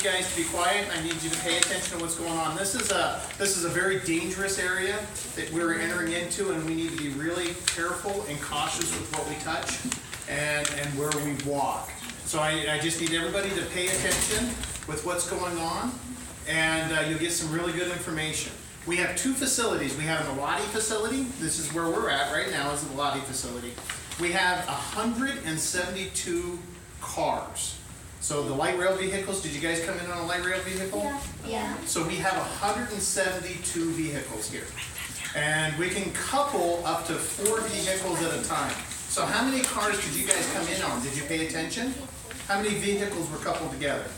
guys to be quiet. I need you to pay attention to what's going on. This is a very dangerous area that we're entering into, and we need to be really careful and cautious with what we touch and where we walk. So I just need everybody to pay attention with what's going on, and you'll get some really good information. We have two facilities. We have an Elati facility. This is where we're at right now, is the Elati facility. We have 172 cars. So the light rail vehicles, did you guys come in on a light rail vehicle? Yeah. So we have 172 vehicles here. And we can couple up to 4 vehicles at a time. So how many cars did you guys come in on? Did you pay attention? How many vehicles were coupled together?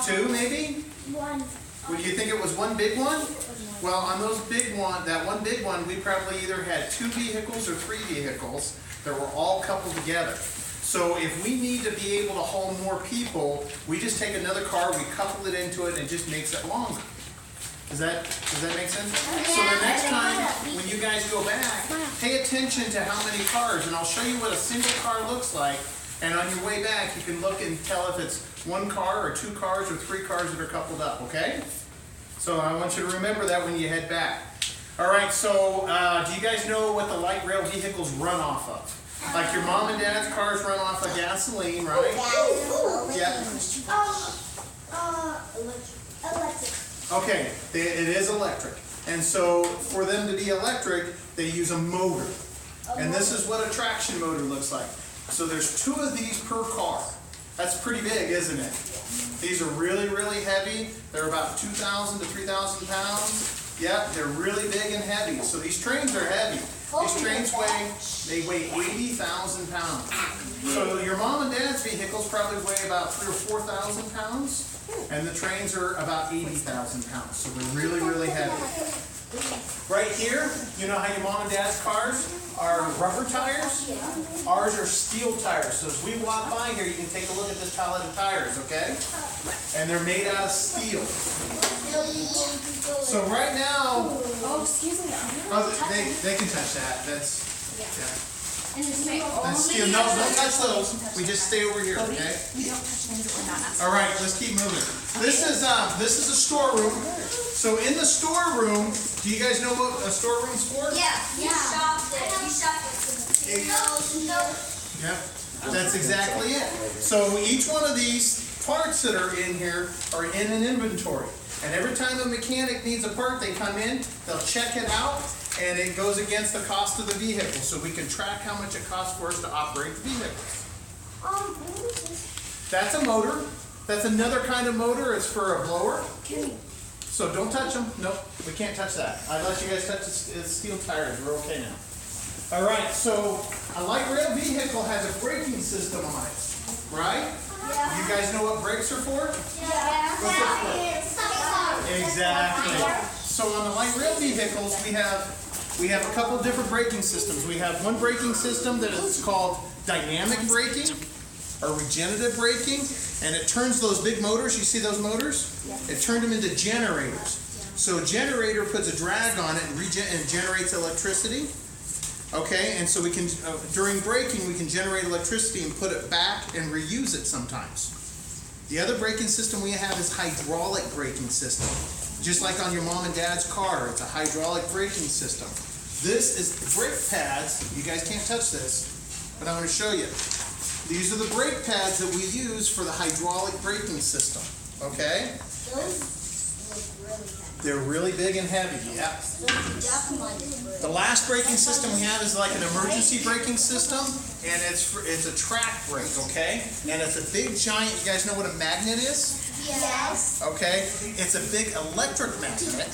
2 maybe? 1. Would you think it was one big one? Well, on those big one, that one big one, we probably either had 2 vehicles or 3 vehicles that were all coupled together. So if we need to be able to haul more people, we just take another car, we couple it into it, and it just makes it longer. Does that make sense? So the next time when you guys go back, pay attention to how many cars, and I'll show you what a single car looks like. And on your way back, you can look and tell if it's 1 car or 2 cars or 3 cars that are coupled up, okay? So I want you to remember that when you head back. All right, so do you guys know what the light rail vehicles run off of? Like your mom and dad's cars run off of gasoline, right? Yeah. Electric. Okay, it is electric. And so for them to be electric, they use a motor. And this is what a traction motor looks like. So there's 2 of these per car. That's pretty big, isn't it? These are really, really heavy. They're about 2,000 to 3,000 pounds. Yep, they're really big and heavy. So these trains are heavy. These trains weigh 80,000 pounds. So your mom and dad's vehicles probably weigh about 3,000 or 4,000 pounds. And the trains are about 80,000 pounds. So they're really, really heavy. Right here, you know how your mom and dad's cars are rubber tires? Ours are steel tires. So as we walk by here, you can take a look at this pallet of tires, okay? And they're made out of steel. So right now, Excuse me. they can touch that. That's And that's steel. No, don't touch those. We just stay over here, okay? We don't touch things that we're not asking. All right, let's keep moving. This is a storeroom. So in the storeroom, do you guys know what a storeroom's for? Yeah. You shopped it. Yep, that's exactly it. So each one of these parts that are in here are in an inventory. And every time a mechanic needs a part, they come in, they'll check it out, and it goes against the cost of the vehicle. So we can track how much it costs for us to operate the vehicles. That's a motor. That's another kind of motor. It's for a blower. So don't touch them. Nope, we can't touch that. I let you guys touch the steel tires. We're okay now. All right, so a light rail vehicle has a braking system on it, right? Yeah. You guys know what brakes are for? Yeah. What's it for? Exactly. So on the light rail vehicles, we have a couple different braking systems. We have one braking system that is called dynamic braking, or regenerative braking, and it turns those big motors, you see those motors? It turned them into generators. So a generator puts a drag on it and generates electricity. Okay, and so we can, during braking, we can generate electricity and put it back and reuse it sometimes. The other braking system we have is hydraulic braking system. Just like on your mom and dad's car, it's a hydraulic braking system. This is the brake pads. You guys can't touch this, but I'm going to show you. These are the brake pads that we use for the hydraulic braking system. Okay? They're really big and heavy, yeah. The last braking system we have is like an emergency braking system, and it's a track brake, okay? And it's a big giant, you guys know what a magnet is? Yes. Okay? It's a big electric magnet,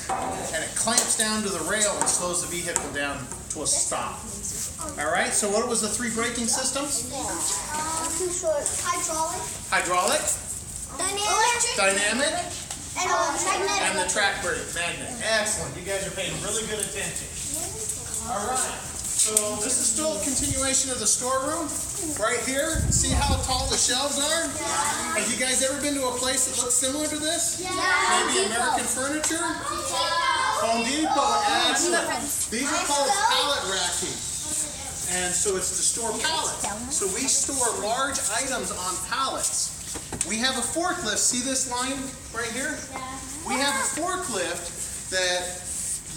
and it clamps down to the rail and slows the vehicle down to a stop. All right, so what was the 3 braking systems? Too short. Hydraulic. Hydraulic, dynamic, And magnetic. and the track brake magnet. Excellent. You guys are paying really good attention. All right. So this is still a continuation of the storeroom right here. See how tall the shelves are? Have you guys ever been to a place that looks similar to this? Maybe American Furniture? Home Depot. Excellent. These are called pallet racking. And so it's to store pallets. So we store large items on pallets. we have a forklift. See this line right here? We have a forklift that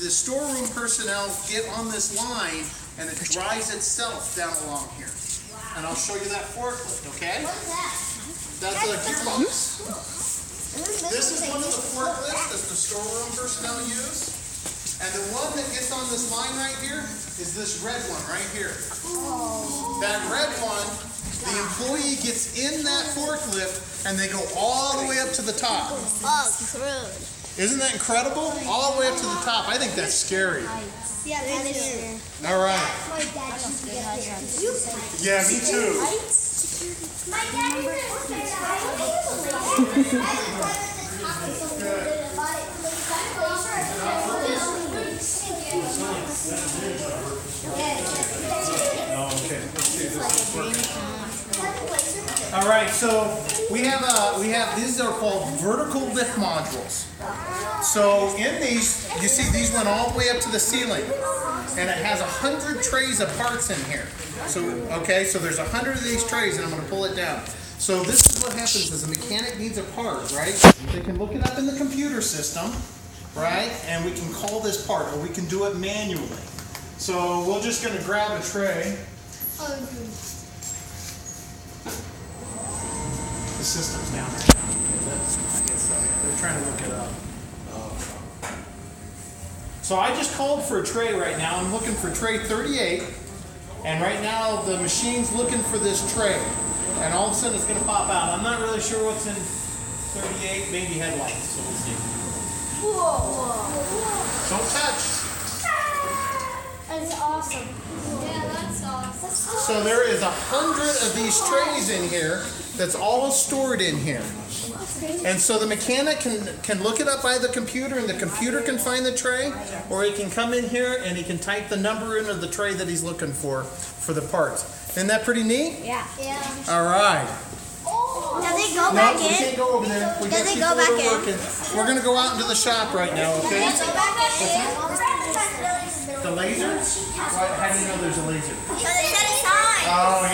the storeroom personnel get on this line, and it drives itself down along here. And I'll show you that forklift, okay? What is that? That's a gearbox. This is one of the forklifts that the storeroom personnel use. And the one that gets on this line right here is this red one right here. That red one, the employee gets in that forklift and they go all the way up to the top. Isn't that incredible? All the way up to the top. I think that's scary. Yeah, that is. All right. My dad used to get there. Yeah, me too. My dad used to get All right, so we have these are called vertical lift modules. So in these, you see these went all the way up to the ceiling, and it has 100 trays of parts in here. So okay, so there's 100 of these trays, and I'm going to pull it down. So this is what happens: is a mechanic needs a part, right? They can look it up in the computer system, right? And we can call this part, or we can do it manually. So we're just going to grab a tray. The system's down right now. They're trying to look it up. So I just called for a tray right now. I'm looking for tray 38. And right now the machine's looking for this tray. And all of a sudden it's going to pop out. I'm not really sure what's in 38. Maybe headlights. So we'll see. Whoa. Don't touch. That's awesome. Yeah, that's awesome. So there is 100 of these trays in here that's all stored in here. And so the mechanic can look it up by the computer, and the computer can find the tray, or he can come in here and he can type the number in of the tray that he's looking for the parts. Isn't that pretty neat? Yeah. All right. Does it go No, back we in? can't go over there. We got Does it people go back that are in? working. We're going to go out into the shop right now, okay? Does it go back in? The laser? How do you know there's a laser? Because it said a sign. Oh, yeah.